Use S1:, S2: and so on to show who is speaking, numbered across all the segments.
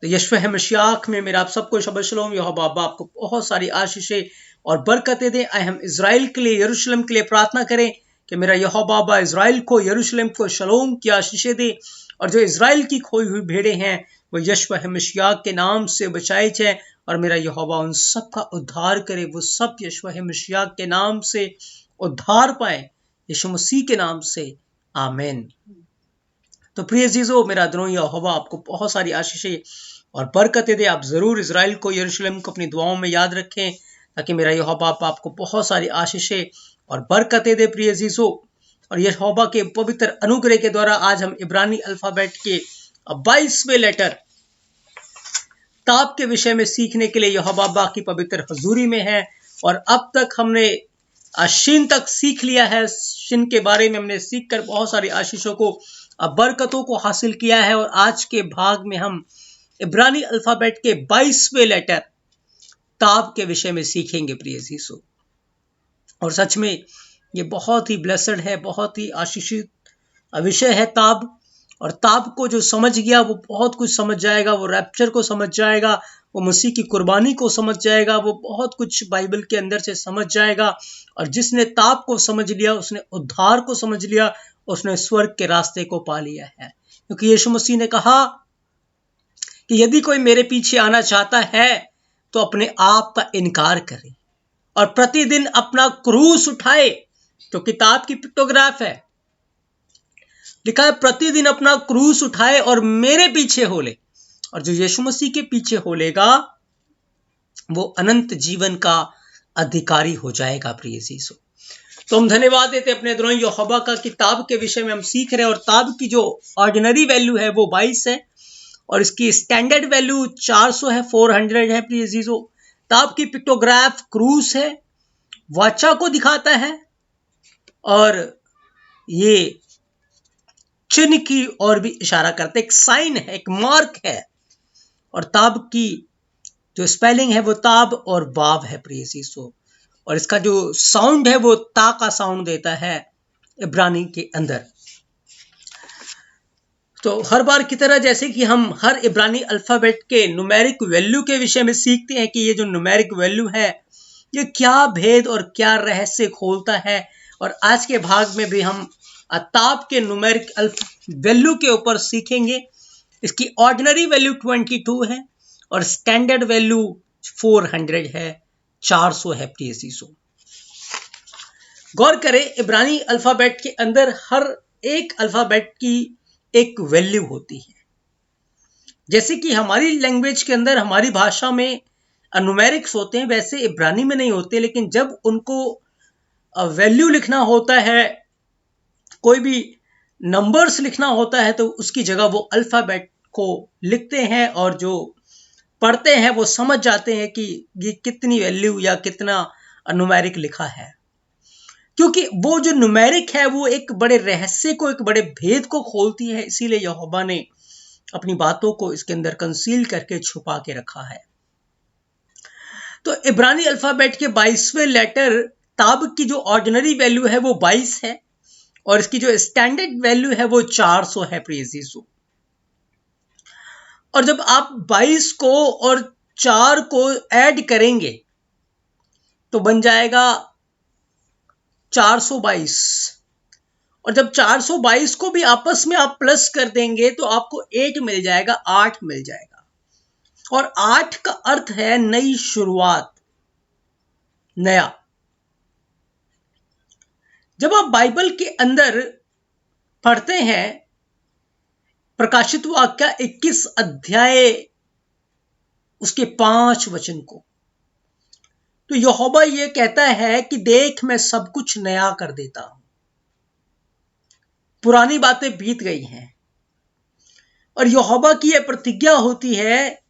S1: तो यशुव मसीह में मेरा आप सबको शबह शलोम। यहोवा बाबा आपको बहुत सारी आशीषें और बरकतें दें। आए हम इजराइल के लिए, यरूशलेम के लिए प्रार्थना करें कि मेरा यहोवा बाबा इजराइल को, यरूशलेम को शलोम की आशीषें दे, और जो इजराइल की खोई हुई भेड़ें हैं वो यशुव मसीह के नाम से बचाई जाए, और मेरा यहोवा उन सब का उद्धार करे। वो सब यशुव मसीह के नाम से उद्धार पाए, यीशु मसीह के नाम से, आमीन। तो प्रिय जीजो, मेरा अदरों यहोवा आपको बहुत सारी आशीषें और बरकतें दे। आप जरूर इजराइल को, यरूशलेम को अपनी दुआओं में याद रखें, ताकि मेरा यहोवा आपको बहुत सारी आशीषें और बरकतें दे। प्रिय जीजो, और यहोवा के पवित्र अनुग्रह के द्वारा आज हम इब्रानी अल्फाबेट के 22वें लेटर ताब के विषय में सीखने के लिए यहोवा की पवित्र हजूरी में है। और अब तक हमने शिन तक सीख लिया है। शिन के बारे में हमने सीखकर बहुत सारी आशीषों को, बरकतों को हासिल किया है। और आज के भाग में हम इब्रानी अल्फाबेट के 22वें लेटर ताब के विषय में सीखेंगे। प्रिय जीसो, और सच में ये बहुत ही ब्लेसड है, बहुत ही आशीषित विषय है ताब। और ताब को जो समझ गया वो बहुत कुछ समझ जाएगा। वो रैप्चर को समझ जाएगा, वो मसीह की कुर्बानी को समझ जाएगा, वो बहुत कुछ बाइबल के अंदर से समझ जाएगा। और जिसने ताब को समझ लिया उसने उद्धार को समझ लिया, उसने स्वर्ग के रास्ते को पा लिया है। क्योंकि यीशु मसीह ने कहा कि यदि कोई मेरे पीछे आना चाहता है तो अपने आप का इनकार करे और प्रतिदिन अपना क्रूस उठाए। तो किताब की पिक्टोग्राफ है, लिखा है प्रतिदिन अपना क्रूस उठाए और मेरे पीछे हो ले। और जो यीशु मसीह के पीछे हो लेगा वो अनंत जीवन का अधिकारी हो जाएगा। प्रिय यीशु, तो हम धन्यवाद देते अपने द्रोही यहोवा का कि ताब के विषय में हम सीख रहे हैं। और ताब की जो ऑर्डिनरी वैल्यू है वो 22 है, और इसकी स्टैंडर्ड वैल्यू 400 है, 400 है। प्रिय जीजो, ताब की पिक्टोग्राफ क्रूस है, वाचा को दिखाता है, और ये चिन्ह की ओर भी इशारा करता है। एक साइन है, एक मार्क है। और ताब की जो स्पेलिंग है वो ताब और बाब है। प्रिय जीसो, और इसका जो साउंड है वो ता का साउंड देता है इब्रानी के अंदर। तो हर बार की तरह जैसे कि हम हर इब्रानी अल्फाबेट के न्यूमेरिक वैल्यू के विषय में सीखते हैं कि ये जो न्यूमेरिक वैल्यू है ये क्या भेद और क्या रहस्य खोलता है। और आज के भाग में भी हम ताब के न्यूमेरिक वैल्यू के ऊपर सीखेंगे। इसकी ऑर्डिनरी वैल्यू 22 है और स्टैंडर्ड वैल्यू 400 है, 400 है। प्रिय जीसो, गौर करें, इब्रानी अल्फाबेट के अंदर हर एक अल्फाबेट की एक वैल्यू होती है। जैसे कि हमारी लैंग्वेज के अंदर, हमारी भाषा में न्यूमेरिक्स होते हैं, वैसे इब्रानी में नहीं होते। लेकिन जब उनको वैल्यू लिखना होता है, कोई भी नंबर्स लिखना होता है, तो उसकी जगह वो अल्फाबेट को लिखते हैं, और जो पढ़ते हैं वो समझ जाते हैं कि ये कितनी वैल्यू या कितना न्यूमेरिक लिखा है। क्योंकि वो जो न्यूमेरिक है वो एक बड़े रहस्य को, एक बड़े भेद को खोलती है। इसीलिए यहोवा ने अपनी बातों को इसके अंदर कंसील करके छुपा के रखा है। तो इब्रानी अल्फाबेट के 22वें लेटर ताब की जो ऑर्डिनरी वैल्यू है वो 22 है, और इसकी जो स्टैंडर्ड वैल्यू है वो 400 है। प्रिय जीसु, और जब आप 22 को और 4 को ऐड करेंगे तो बन जाएगा 422, और जब 422 को भी आपस में आप प्लस कर देंगे तो आपको 8 मिल जाएगा, 8 मिल जाएगा। और 8 का अर्थ है नई शुरुआत, नया। जब आप बाइबल के अंदर पढ़ते हैं प्रकाशित वाक्य 21 अध्याय उसके 5 वचन को, तो यहोवा ये कहता है कि देख मैं सब कुछ नया कर देता हूं, पुरानी बातें बीत गई हैं। और यहोवा की यह प्रतिज्ञा होती है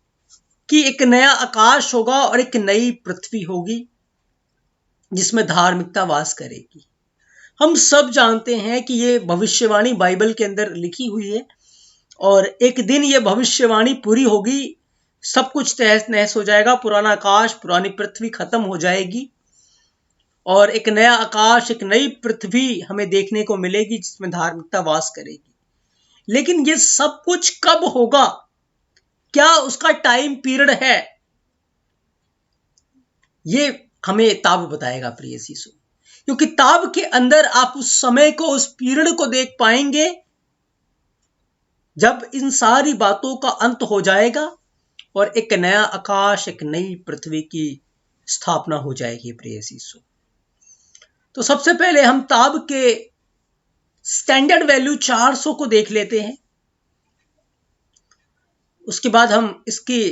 S1: कि एक नया आकाश होगा और एक नई पृथ्वी होगी जिसमें धार्मिकता वास करेगी। हम सब जानते हैं कि यह भविष्यवाणी बाइबल के अंदर लिखी हुई है, और एक दिन यह भविष्यवाणी पूरी होगी, सब कुछ तहस नहस हो जाएगा, पुराना आकाश पुरानी पृथ्वी खत्म हो जाएगी, और एक नया आकाश एक नई पृथ्वी हमें देखने को मिलेगी जिसमें धार्मिकता वास करेगी। लेकिन ये सब कुछ कब होगा? क्या उसका टाइम पीरियड है, ये हमें ताब बताएगा प्रिय यीशु। क्योंकि ताब के अंदर आप उस समय को, उस पीरियड को देख पाएंगे जब इन सारी बातों का अंत हो जाएगा और एक नया आकाश, एक नई पृथ्वी की स्थापना हो जाएगी प्रिय यीशु। तो सबसे पहले हम ताब के स्टैंडर्ड वैल्यू 400 को देख लेते हैं। उसके बाद हम इसकी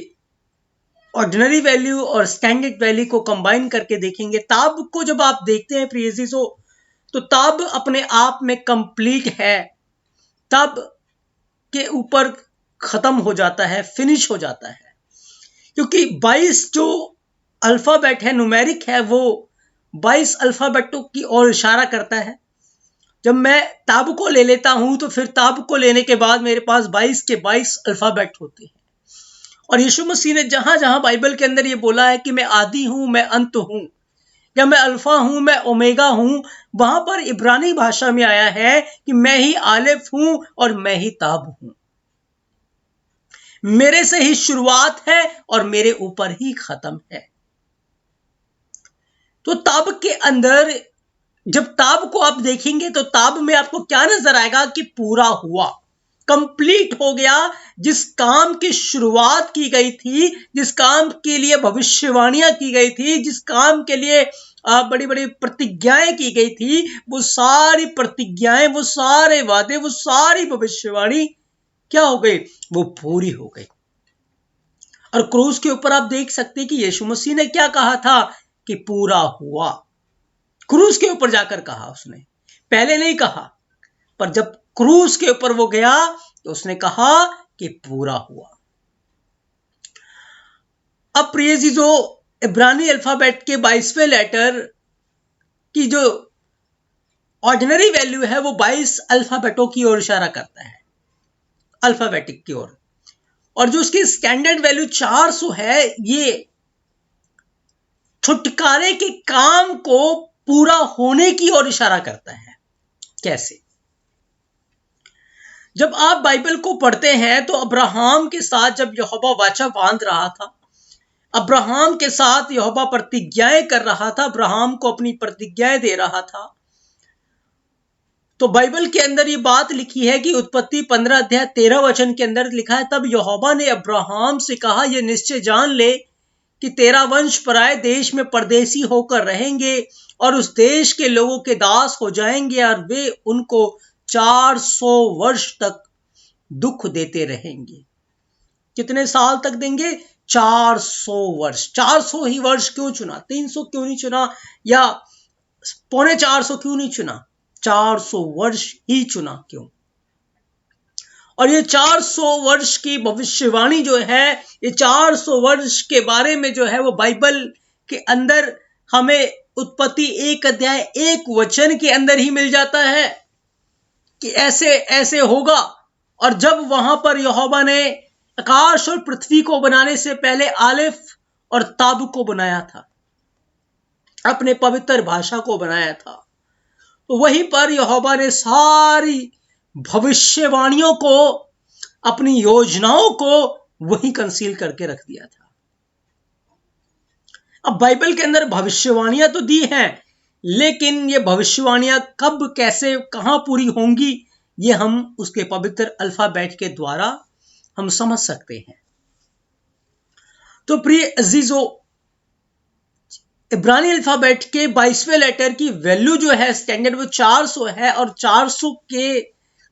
S1: ऑर्डिनरी वैल्यू और स्टैंडर्ड वैल्यू को कंबाइन करके देखेंगे। ताब को जब आप देखते हैं प्रिय यीशु, तो ताब अपने आप में कंप्लीट है, तब के ऊपर खत्म हो जाता है, फिनिश हो जाता है। क्योंकि 22 जो अल्फाबेट है, न्यूमेरिक है, वो 22 अल्फाबेटों की ओर इशारा करता है। जब मैं ताब को ले लेता हूं तो फिर ताब को लेने के बाद मेरे पास 22 के 22 अल्फाबेट होते हैं। और यीशु मसीह ने जहां जहां बाइबल के अंदर ये बोला है कि मैं आदि हूं, मैं अंत हूं, या मैं अल्फा हूं, मैं ओमेगा हूं, वहां पर इब्रानी भाषा में आया है कि मैं ही आलिफ हूं और मैं ही ताब हूं। मेरे से ही शुरुआत है और मेरे ऊपर ही खत्म है। तो ताब के अंदर जब ताब को आप देखेंगे तो ताब में आपको क्या नजर आएगा कि पूरा हुआ, कंप्लीट हो गया। जिस काम की शुरुआत की गई थी, जिस काम के लिए भविष्यवाणियां की गई थी, जिस काम के लिए बड़ी बड़ी प्रतिज्ञाएं की गई थी, वो सारी प्रतिज्ञाएं, वो सारे वादे, वो सारी भविष्यवाणी क्या हो गई, वो पूरी हो गई। और क्रूस के ऊपर आप देख सकते हैं कि यीशु मसीह ने क्या कहा था कि पूरा हुआ। क्रूस के ऊपर जाकर कहा उसने, पहले नहीं कहा, पर जब क्रूस के ऊपर वो गया तो उसने कहा कि पूरा हुआ। अब प्रिय जी, जो इब्रानी अल्फाबेट के 22वें लेटर की जो ऑर्डिनरी वैल्यू है वो 22 अल्फाबेटों की ओर इशारा करता है, अल्फाबेटिक की ओर। और जो उसकी स्टैंडर्ड वैल्यू 400 है, ये छुटकारे के काम को पूरा होने की ओर इशारा करता है। कैसे? जब आप बाइबल को पढ़ते हैं तो अब्राहम के साथ जब यहोवा वाचा बांध रहा था, अब्राहम के साथ यहोवा प्रतिज्ञाएं कर रहा था, अब्राहम को अपनी प्रतिज्ञाएं दे रहा था, तो बाइबल के अंदर ये बात लिखी है कि उत्पत्ति 15 अध्याय 13 वचन के अंदर लिखा है, तब यहोवा ने अब्राहम से कहा, यह निश्चय जान ले कि तेरा वंश पराए देश में परदेसी होकर रहेंगे और उस देश के लोगों के दास हो जाएंगे और वे उनको 400 वर्ष तक दुख देते रहेंगे। कितने साल तक देंगे? 400 वर्ष। 400 ही वर्ष क्यों चुना? 300 क्यों नहीं चुना, या 350 क्यों नहीं चुना? 400 वर्ष ही चुना क्यों? और ये 400 वर्ष की भविष्यवाणी जो है, ये 400 वर्ष के बारे में जो है वो बाइबल के अंदर हमें उत्पत्ति 1 अध्याय 1 वचन के अंदर ही मिल जाता है कि ऐसे ऐसे होगा। और जब वहां पर यहोवा ने आकाश और पृथ्वी को बनाने से पहले आलिफ और ताब को बनाया था, अपने पवित्र भाषा को बनाया था, तो वहीं पर यहोवा ने सारी भविष्यवाणियों को, अपनी योजनाओं को वहीं कंसील करके रख दिया था। अब बाइबल के अंदर भविष्यवाणियां तो दी हैं, लेकिन ये भविष्यवाणियां कब, कैसे, कहां पूरी होंगी, ये हम उसके पवित्र अल्फाबेट के द्वारा हम समझ सकते हैं। तो प्रिय अजीजों, इब्रानी अल्फाबेट के 22वें लेटर की वैल्यू जो है स्टैंडर्ड, वो 400 है। और 400 के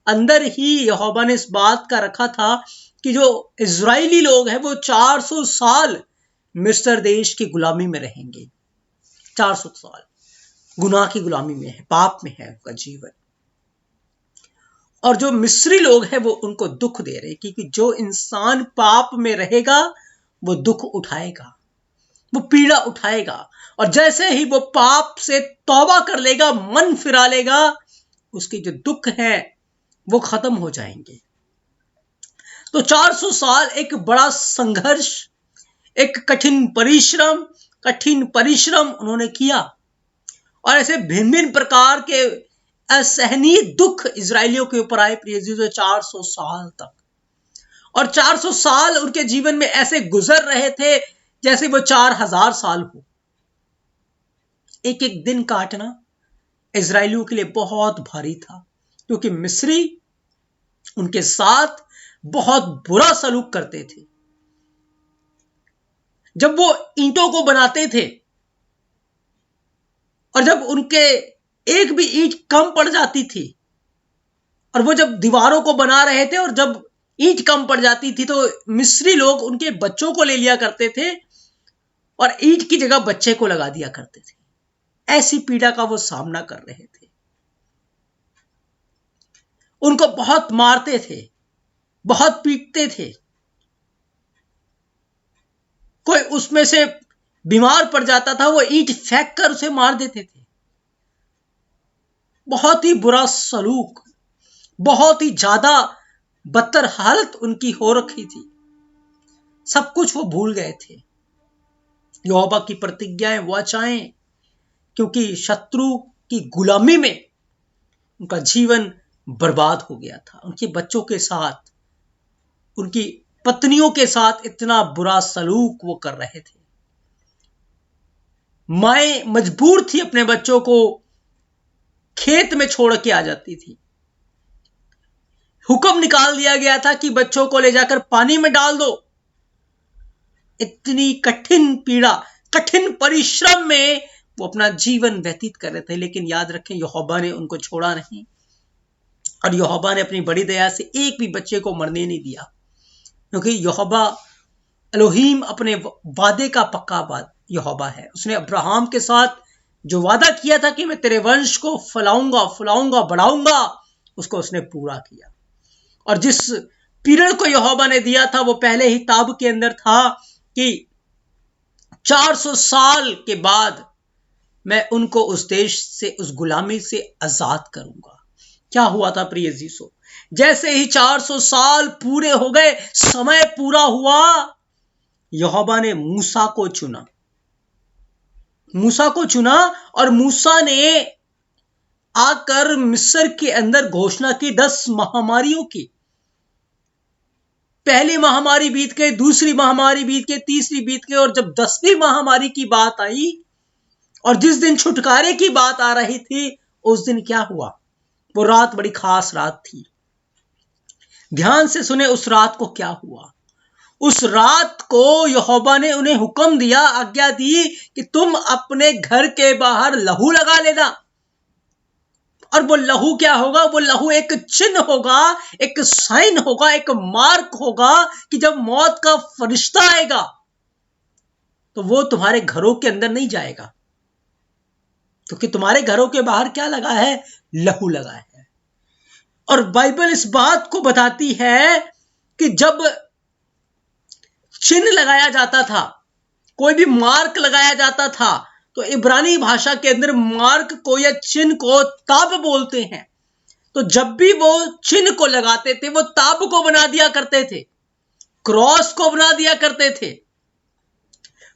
S1: अंदर ही यहोवा ने इस बात का रखा था कि जो इजरायली लोग हैं वो 400 साल मिस्र देश की गुलामी में रहेंगे। 400 साल गुनाह की गुलामी में है, पाप में है उनका जीवन। और जो मिस्री लोग हैं वो उनको दुख दे रहे, क्योंकि जो इंसान पाप में रहेगा वो दुख उठाएगा, वो पीड़ा उठाएगा। और जैसे ही वो पाप से तौबा कर लेगा, मन फिरा लेगा, उसके जो दुख है वो खत्म हो जाएंगे। तो 400 साल एक बड़ा संघर्ष, एक कठिन परिश्रम उन्होंने किया। और ऐसे भिन्न भिन्न प्रकार के असहनीय दुख इजरायलियों के ऊपर आए प्रिय जी, 400 साल तक। और 400 साल उनके जीवन में ऐसे गुजर रहे थे जैसे वो 4000 साल हो। एक एक दिन काटना इजरायलियों के लिए बहुत भारी था, क्योंकि मिस्री उनके साथ बहुत बुरा सलूक करते थे। जब वो ईंटों को बनाते थे और जब उनके एक भी ईंट कम पड़ जाती थी, और वो जब दीवारों को बना रहे थे और जब ईंट कम पड़ जाती थी, तो मिस्री लोग उनके बच्चों को ले लिया करते थे और ईंट की जगह बच्चे को लगा दिया करते थे। ऐसी पीड़ा का वो सामना कर रहे थे। उनको बहुत मारते थे, बहुत पीटते थे। कोई उसमें से बीमार पड़ जाता था, वो ईंट फेंक कर उसे मार देते थे। बहुत ही बुरा सलूक, बहुत ही ज्यादा बदतर हालत उनकी हो रखी थी। सब कुछ वो भूल गए थे, यहोवा की प्रतिज्ञाएं, वाचाएं, क्योंकि शत्रु की गुलामी में उनका जीवन बर्बाद हो गया था। उनके बच्चों के साथ, उनकी पत्नियों के साथ इतना बुरा सलूक वो कर रहे थे। माएं मजबूर थी अपने बच्चों को खेत में छोड़ के आ जाती थी। हुक्म निकाल दिया गया था कि बच्चों को ले जाकर पानी में डाल दो। इतनी कठिन पीड़ा, कठिन परिश्रम में वो अपना जीवन व्यतीत कर रहे थे। लेकिन याद रखें, यहोवा ने उनको छोड़ा नहीं, और यहोवा ने अपनी बड़ी दया से एक भी बच्चे को मरने नहीं दिया, क्योंकि यहोवा एलोहीम अपने वादे का पक्का यहोवा है। उसने अब्राहम के साथ जो वादा किया था कि मैं तेरे वंश को फैलाऊंगा, फुलाऊंगा, बढ़ाऊंगा, उसको उसने पूरा किया। और जिस पीरियड को यहोवा ने दिया था, वो पहले ही ताब के अंदर था कि 400 साल के बाद मैं उनको उस देश से, उस गुलामी से आजाद करूंगा। क्या हुआ था प्रिय जीसो? जैसे ही 400 साल पूरे हो गए, समय पूरा हुआ, यहोवा ने मूसा को चुना। मूसा को चुना और मूसा ने आकर मिस्र के अंदर घोषणा की 10 महामारियों की। पहली महामारी बीत गई, दूसरी महामारी बीत गई, तीसरी बीत गई, और जब 10वीं महामारी की बात आई और जिस दिन छुटकारे की बात आ रही थी, उस दिन क्या हुआ? वो रात बड़ी खास रात थी। ध्यान से सुने, उस रात को क्या हुआ। उस रात को यहोवा ने उन्हें हुक्म दिया, आज्ञा दी कि तुम अपने घर के बाहर लहू लगा लेना। और वो लहू क्या होगा? वो लहू एक चिन्ह होगा, एक साइन होगा, एक मार्क होगा कि जब मौत का फरिश्ता आएगा तो वो तुम्हारे घरों के अंदर नहीं जाएगा, क्योंकि तुम्हारे घरों के बाहर क्या लगा है? लहू लगा है। और बाइबल इस बात को बताती है कि जब चिन्ह लगाया जाता था, कोई भी मार्क लगाया जाता था, तो इब्रानी भाषा के अंदर मार्क को या चिन्ह को ताब बोलते हैं। तो जब भी वो चिन्ह को लगाते थे, वो ताब को बना दिया करते थे, क्रॉस को बना दिया करते थे।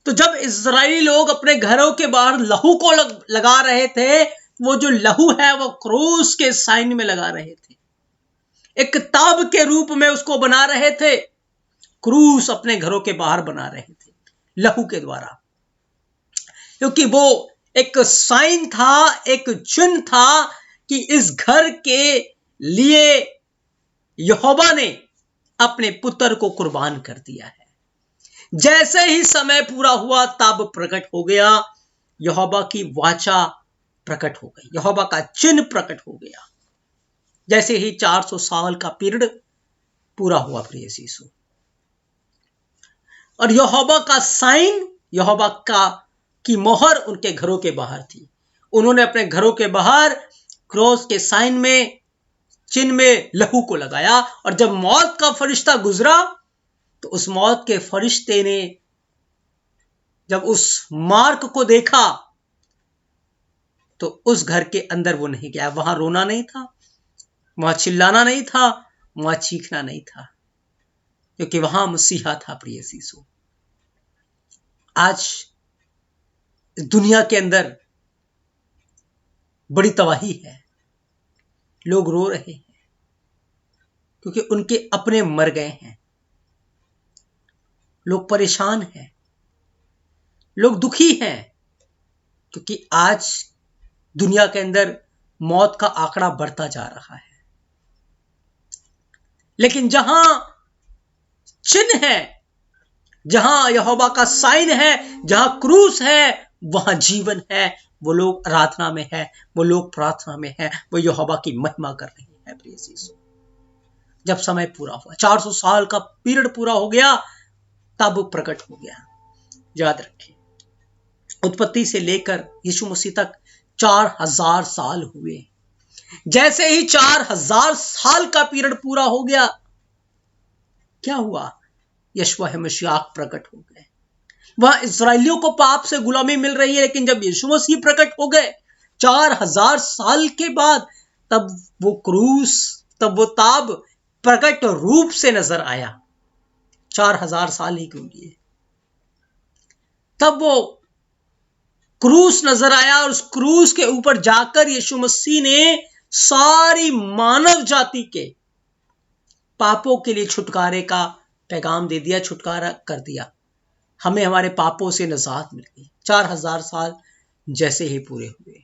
S1: तो जब इजरायली लोग अपने घरों के बाहर लहू को लगा रहे थे, वो जो लहू है वो क्रूस के साइन में लगा रहे थे, एक ताब के रूप में उसको बना रहे थे। क्रूस अपने घरों के बाहर बना रहे थे लहू के द्वारा, क्योंकि वो एक साइन था, एक चिन्ह था कि इस घर के लिए यहोवा ने अपने पुत्र को कुर्बान कर दिया है। जैसे ही समय पूरा हुआ, तब प्रकट हो गया, यहोवा की वाचा प्रकट हो गई, यहोवा का चिन्ह प्रकट हो गया। जैसे ही 400 साल का पीरियड पूरा हुआ प्रिय यीशु, और यहोवा का साइन, यहोवा का की मोहर उनके घरों के बाहर थी। उन्होंने अपने घरों के बाहर क्रॉस के साइन में, चिन्ह में लहू को लगाया। और जब मौत का फरिश्ता गुजरा, तो उस मौत के फरिश्ते ने जब उस मार्क को देखा, तो उस घर के अंदर वो नहीं गया। वहां रोना नहीं था, वहां चिल्लाना नहीं था, वहां चीखना नहीं था, क्योंकि वहां मसीहा था प्रिय यीशु। आज दुनिया के अंदर बड़ी तबाही है, लोग रो रहे हैं क्योंकि उनके अपने मर गए हैं, लोग परेशान हैं, लोग दुखी हैं, क्योंकि आज दुनिया के अंदर मौत का आंकड़ा बढ़ता जा रहा है। लेकिन जहां चिन्ह है, जहां यहोवा का साइन है, जहां क्रूस है, वहां जीवन है। वो लोग आराधना में है, वो लोग प्रार्थना में है, वो यहोवा की महिमा कर रहे हैं। प्रिय यीशु, जब समय पूरा हुआ, 400 साल का पीरियड पूरा हो गया, तब वो प्रकट हो गया। याद रखें, उत्पत्ति से लेकर यीशु मसीह तक 4000 साल हुए। जैसे ही 4000 साल का पीरियड पूरा हो गया, क्या हुआ? यशवा मसीह प्रकट हो गए। वह इस्राएलियों को पाप से गुलामी मिल रही है, लेकिन जब यीशु मसीह प्रकट हो गए 4000 साल के बाद, तब वो क्रूस, तब वो ताब प्रकट रूप से नजर आया। 4000 साल ही क्यों लिए, तब वो क्रूस नजर आया, और उस क्रूस के ऊपर जाकर यीशु मसीह ने सारी मानव जाति के पापों के लिए छुटकारे का पैगाम दे दिया, छुटकारा कर दिया। हमें हमारे पापों से निजात मिल गई। 4000 साल जैसे ही पूरे हुए,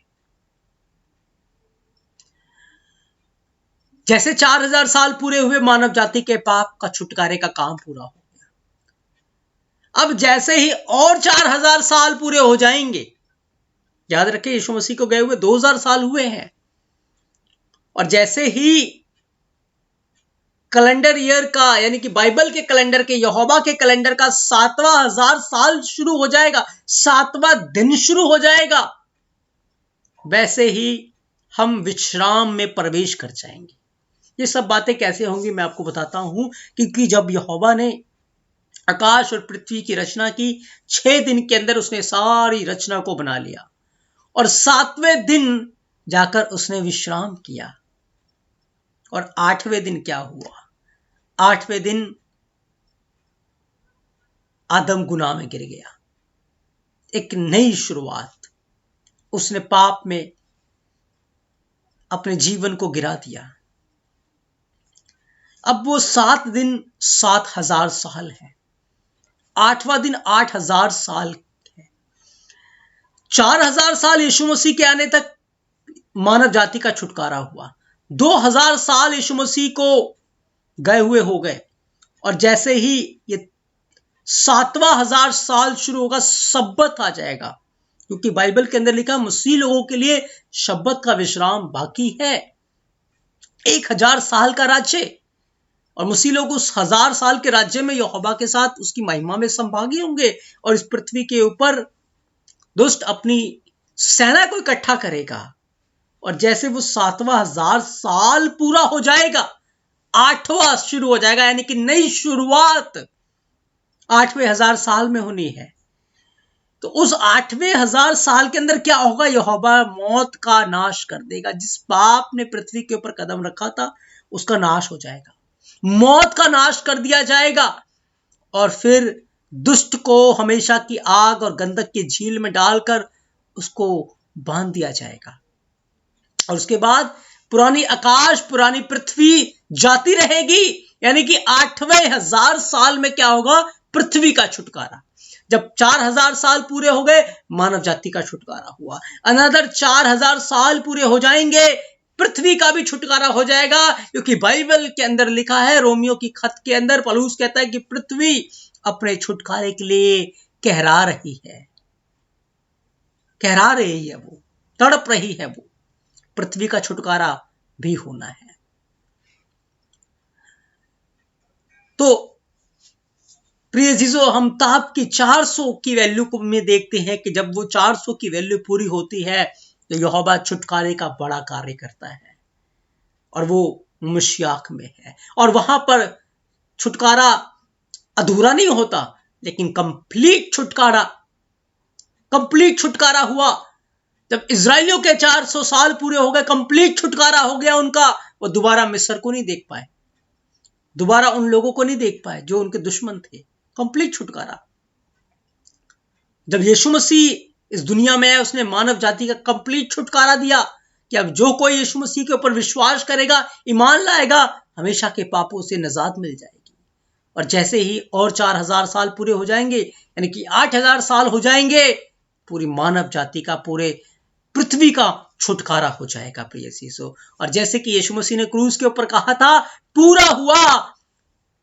S1: जैसे 4000 साल पूरे हुए, मानव जाति के पाप का छुटकारे का काम पूरा हो गया। अब जैसे ही और 4000 साल पूरे हो जाएंगे, याद रखें यीशु मसीह को गए हुए 2000 साल हुए हैं, और जैसे ही कैलेंडर ईयर का, यानी कि बाइबल के कैलेंडर के, यहोवा के कैलेंडर का 7000 साल शुरू हो जाएगा, 7वां दिन शुरू हो जाएगा, वैसे ही हम विश्राम में प्रवेश कर जाएंगे। ये सब बातें कैसे होंगी मैं आपको बताता हूं, क्योंकि जब यहोवा ने आकाश और पृथ्वी की रचना की, 6 दिन के अंदर उसने सारी रचना को बना लिया, और 7वें दिन जाकर उसने विश्राम किया। और 8वें दिन क्या हुआ? 8वें दिन आदम गुनाह में गिर गया, एक नई शुरुआत। उसने पाप में अपने जीवन को गिरा दिया। अब वो 7 दिन 7000 साल है, 8वां दिन 8000 साल है। 4000 साल यीशु मसीह के आने तक मानव जाति का छुटकारा हुआ। 2000 साल यीशु मसीह को गए हुए हो गए, और जैसे ही ये 7वां हजार साल शुरू होगा, सब्बत आ जाएगा, क्योंकि बाइबल के अंदर लिखा मसीह लोगों के लिए शब्बत का विश्राम बाकी है। 1000 साल का राज्य, और मसीह लोग उस 1000 साल के राज्य में यहोवा के साथ उसकी महिमा में संभागी होंगे, और इस पृथ्वी के ऊपर दुष्ट अपनी सेना को इकट्ठा करेगा। और जैसे वो 7वां हजार साल पूरा हो जाएगा, 8वां शुरू हो जाएगा, यानी कि नई शुरुआत 8वें हजार साल में होनी है। तो उस 8वें हजार साल के अंदर क्या होगा? यहोवा मौत का नाश कर देगा। जिस पाप ने पृथ्वी के ऊपर कदम रखा था, उसका नाश हो जाएगा, मौत का नाश कर दिया जाएगा, और फिर दुष्ट को हमेशा की आग और गंधक की झील में डालकर उसको बांध दिया जाएगा। और उसके बाद पुरानी आकाश, पुरानी पृथ्वी जाती रहेगी, यानी कि 8वें हजार साल में क्या होगा? पृथ्वी का छुटकारा। जब 4000 साल पूरे हो गए, मानव जाति का छुटकारा हुआ। अनदर 4000 साल पूरे हो जाएंगे, पृथ्वी का भी छुटकारा हो जाएगा, क्योंकि बाइबल के अंदर लिखा है, रोमियो की खत के अंदर पौलुस कहता है कि पृथ्वी अपने छुटकारे के लिए कहरा रही है, कहरा रही है, वो तड़प रही है। वो पृथ्वी का छुटकारा भी होना है। तो प्रिय जीजो, हम ताप की 400 की वैल्यू को में देखते हैं कि जब वो 400 की वैल्यू पूरी होती है, तो यहोवा छुटकारे का बड़ा कार्य करता है, और वो मशीआख में है। और वहां पर छुटकारा अधूरा नहीं होता, लेकिन कंप्लीट छुटकारा हुआ। जब इजराइलियों के 400 साल पूरे हो गए, कंप्लीट छुटकारा हो गया उनका, वो दोबारा मिस्र को नहीं देख पाए, दोबारा उन लोगों को नहीं देख पाए जो उनके दुश्मन थे। कंप्लीट छुटकारा। जब यीशु मसीह इस दुनिया में है, उसने मानव जाति का कंप्लीट छुटकारा दिया कि अब जो कोई यीशु मसीह के ऊपर विश्वास करेगा, ईमान लाएगा, हमेशा के पापों से निजात मिल जाएगी। और जैसे ही और 4000 साल पूरे हो जाएंगे, यानी कि 8000 साल हो जाएंगे, पूरी मानव जाति का, पूरे पृथ्वी का छुटकारा हो जाएगा प्रिय चीजों। और जैसे कि यीशु मसीह ने क्रूस के ऊपर कहा था, पूरा हुआ,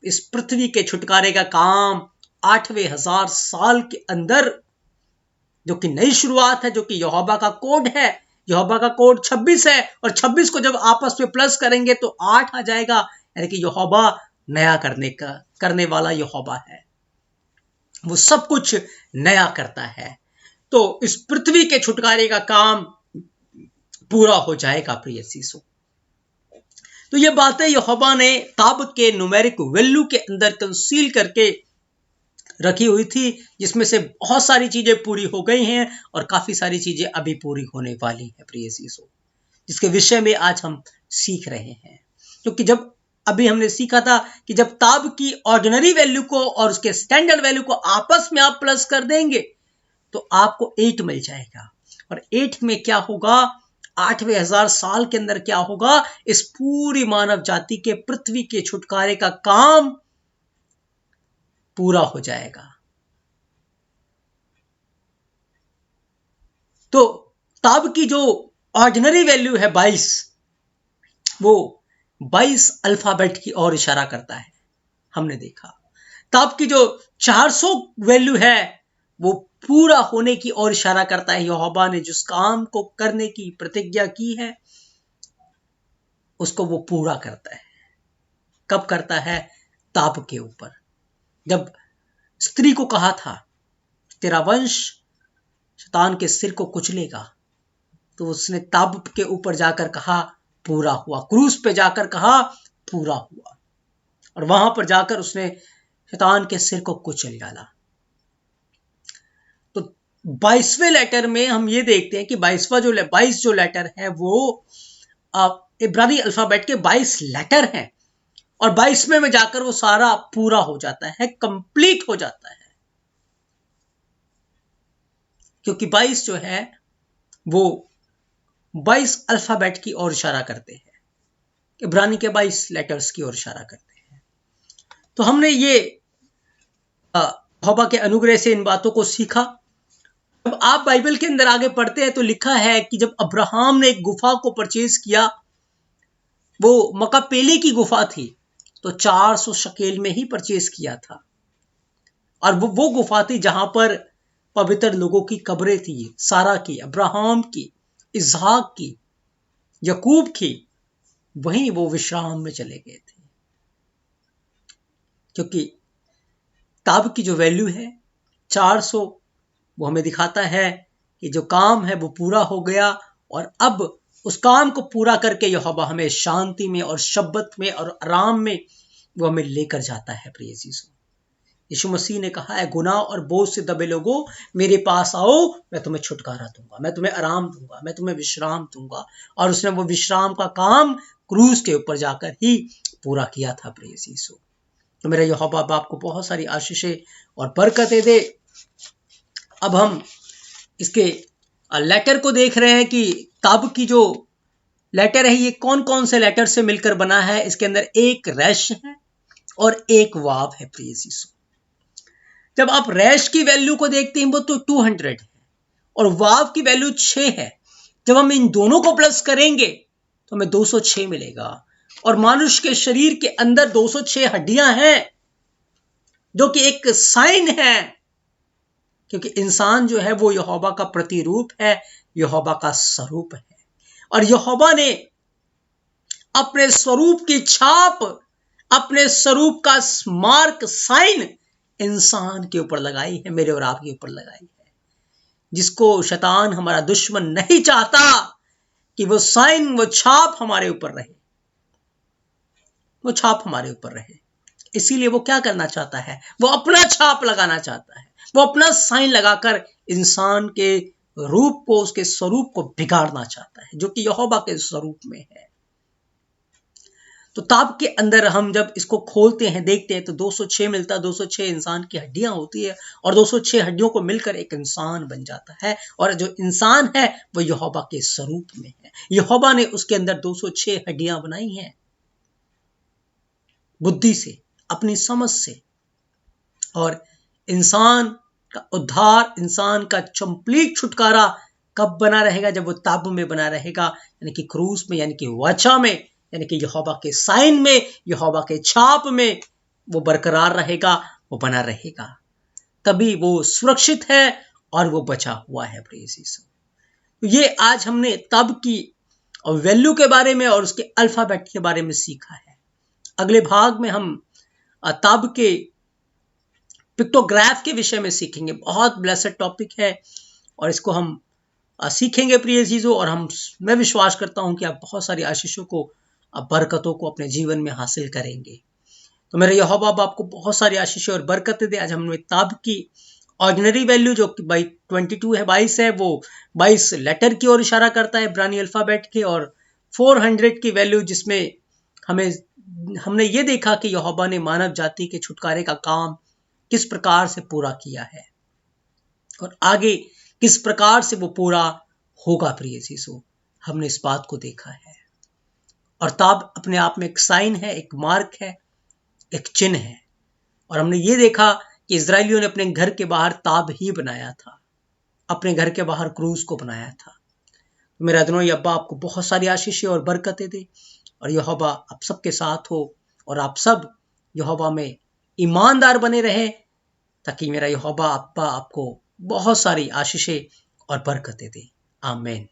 S1: इस पृथ्वी के छुटकारे का काम 8वें हजार साल के अंदर, जो कि नई शुरुआत है, जो कि यहोवा का कोड है। यहोवा का कोड 26 है, और 26 को जब आपस में प्लस करेंगे तो 8 आ जाएगा, यानी कि यहोवा नया करने वाला यहोवा है, वो सब कुछ नया करता है। तो इस पृथ्वी के छुटकारे का काम पूरा हो जाएगा प्रिय चीजों। तो ये बातें यहोवा ने ताब के न्यूमेरिक वैल्यू के अंदर कंसील करके रखी हुई थी, जिसमें से बहुत सारी चीजें पूरी हो गई हैं और काफी सारी चीजें अभी पूरी होने वाली हैं प्रिय चीजों, जिसके विषय में आज हम सीख रहे हैं। क्योंकि जब अभी हमने सीखा था कि जब ताब की ऑर्डिनरी वैल्यू को और उसके स्टैंडर्ड वैल्यू को आपस में आप प्लस कर देंगे तो आपको 8 मिल जाएगा। और 8 में क्या होगा, 8वें हजार साल के अंदर क्या होगा, इस पूरी मानव जाति के पृथ्वी के छुटकारे का काम पूरा हो जाएगा। तो ताब की जो ऑर्डिनरी वैल्यू है 22, वो 22 अल्फाबेट की ओर इशारा करता है, हमने देखा। ताब की जो 400 वैल्यू है वो पूरा होने की ओर इशारा करता है। यहोवा ने जिस काम को करने की प्रतिज्ञा की है उसको वो पूरा करता है। कब करता है? ताब के ऊपर। जब स्त्री को कहा था तेरा वंश शैतान के सिर को कुचलेगा, तो उसने ताब के ऊपर जाकर कहा पूरा हुआ। क्रूस पे जाकर कहा पूरा हुआ, और वहां पर जाकर उसने शैतान के सिर को कुचल डाला। तो 22वें लेटर में हम ये देखते हैं कि 22 जो लेटर है वो इब्रानी अल्फाबेट के 22 लेटर हैं, और 22वें में जाकर वो सारा पूरा हो जाता है, कंप्लीट हो जाता है। क्योंकि 22 जो है वो 22 अल्फाबेट की ओर इशारा करते हैं, इब्रानी के 22 लेटर्स की ओर इशारा करते हैं। तो हमने ये यहोवा के अनुग्रह से इन बातों को सीखा। जब आप बाइबल के अंदर आगे पढ़ते हैं तो लिखा है कि जब अब्राहम ने एक गुफा को परचेज किया, वो मकापेले की गुफा थी, तो 400 शकेल में ही परचेज किया था। और वो गुफा थी जहां पर पवित्र लोगों की कब्रें थी, सारा की, अब्राहम की, इसहाक की, यकूब की। वहीं वो विश्राम में चले गए थे, क्योंकि ताब की जो वैल्यू है 400, वो हमें दिखाता है कि जो काम है वो पूरा हो गया, और अब उस काम को पूरा करके यहोवा हमें शांति में और शब्बत में और आराम में वो हमें लेकर जाता है। प्रिय यीशु, यीशु मसीह ने कहा है, गुनाह और बोझ से दबे लोगों मेरे पास आओ, मैं तुम्हें छुटकारा दूंगा, मैं तुम्हें आराम दूंगा, मैं तुम्हें विश्राम दूंगा। और उसने वो विश्राम का काम क्रूस के ऊपर जाकर ही पूरा किया था। प्रिय यीशु, तो मेरा यहोवा बाप को बहुत सारी आशीषें और बरकतें दे। अब हम इसके लेटर को देख रहे हैं कि ताब की जो लेटर है ये कौन कौन से लेटर से मिलकर बना है। इसके अंदर एक रैश है और एक वाव है। प्रिय यीशु, जब आप रैश की वैल्यू को देखते हैं वो तो 200 है, और वाव की वैल्यू 6 है। जब हम इन दोनों को प्लस करेंगे तो हमें 206 मिलेगा। और मनुष्य के शरीर के अंदर 206 हड्डियां हैं, जो कि एक साइन है, क्योंकि इंसान जो है वो यहोवा का प्रतिरूप है, यहोवा का स्वरूप है। और यहोवा ने अपने स्वरूप की छाप, अपने स्वरूप का मार्क, साइन इंसान के ऊपर लगाई है, मेरे और आपके ऊपर लगाई है, जिसको शैतान हमारा दुश्मन नहीं चाहता कि वो साइन, वो छाप हमारे ऊपर रहे, वो छाप हमारे ऊपर रहे। इसीलिए वो क्या करना चाहता है, वो अपना छाप लगाना चाहता है, वो अपना साइन लगाकर इंसान के रूप को, उसके स्वरूप को बिगाड़ना चाहता है, जो कि यहोवा के स्वरूप में है। तो ताब के अंदर हम जब इसको खोलते हैं, देखते हैं, तो 206 मिलता है। 206 इंसान की हड्डियां होती है, और 206 हड्डियों को मिलकर एक इंसान बन जाता है। और जो इंसान है वो यहोवा के स्वरूप में है। यहोवा ने उसके अंदर 206 हड्डियां बनाई हैं, बुद्धि से, अपनी समझ से, और इंसान का उद्धार, इंसान का कंप्लीट छुटकारा कब बना रहेगा? जब वो ताबू में बना रहेगा, यानी कि क्रूस में, यानी कि वाचा में, यानी कि यहोवा के साइन में, यहोवा के छाप में वो बरकरार रहेगा, वो बना रहेगा। तभी वो सुरक्षित है और वो बचा हुआ है। प्रेज़ यीशु। तो ये आज हमने तब की वैल्यू के बारे में और उसके अल्फाबेट के बारे में सीखा है। अगले भाग में हम तब के पिक्टोग्राफ के विषय में सीखेंगे। बहुत ब्लेसेड टॉपिक है और इसको हम सीखेंगे प्रिय चीजों। और मैं विश्वास करता हूं कि आप बहुत सारी आशीषों को, बरकतों को अपने जीवन में हासिल करेंगे। तो मेरा यहोवा बाप आपको बहुत सारी आशीषें और बरकतें दे। आज हमने ताब की ऑर्डिनरी वैल्यू जो कि 22 है, 22 है, वो 22 लेटर की ओर इशारा करता है इब्रानी अल्फाबेट के, और 400 की वैल्यू जिसमें हमने ये देखा कि यहोवा ने मानव जाति के छुटकारे का काम किस प्रकार से पूरा किया है और आगे किस प्रकार से वो पूरा होगा। प्रिय यीशु, हमने इस बात को देखा है। और ताब अपने आप में एक साइन है, एक मार्क है, एक चिन्ह है। और हमने ये देखा कि इजरायलियों ने अपने घर के बाहर ताब ही बनाया था, अपने घर के बाहर क्रूस को बनाया था। तो मेरा अदनोई अब्बा आपको बहुत सारी आशीषें और बरकतें दे और यहोवा आप सबके साथ हो और आप सब यहोवा में ईमानदार बने रहे, ताकि मेरा यहोवा अब्बा आपको बहुत सारी आशीषें और बरकतें दे। आमीन।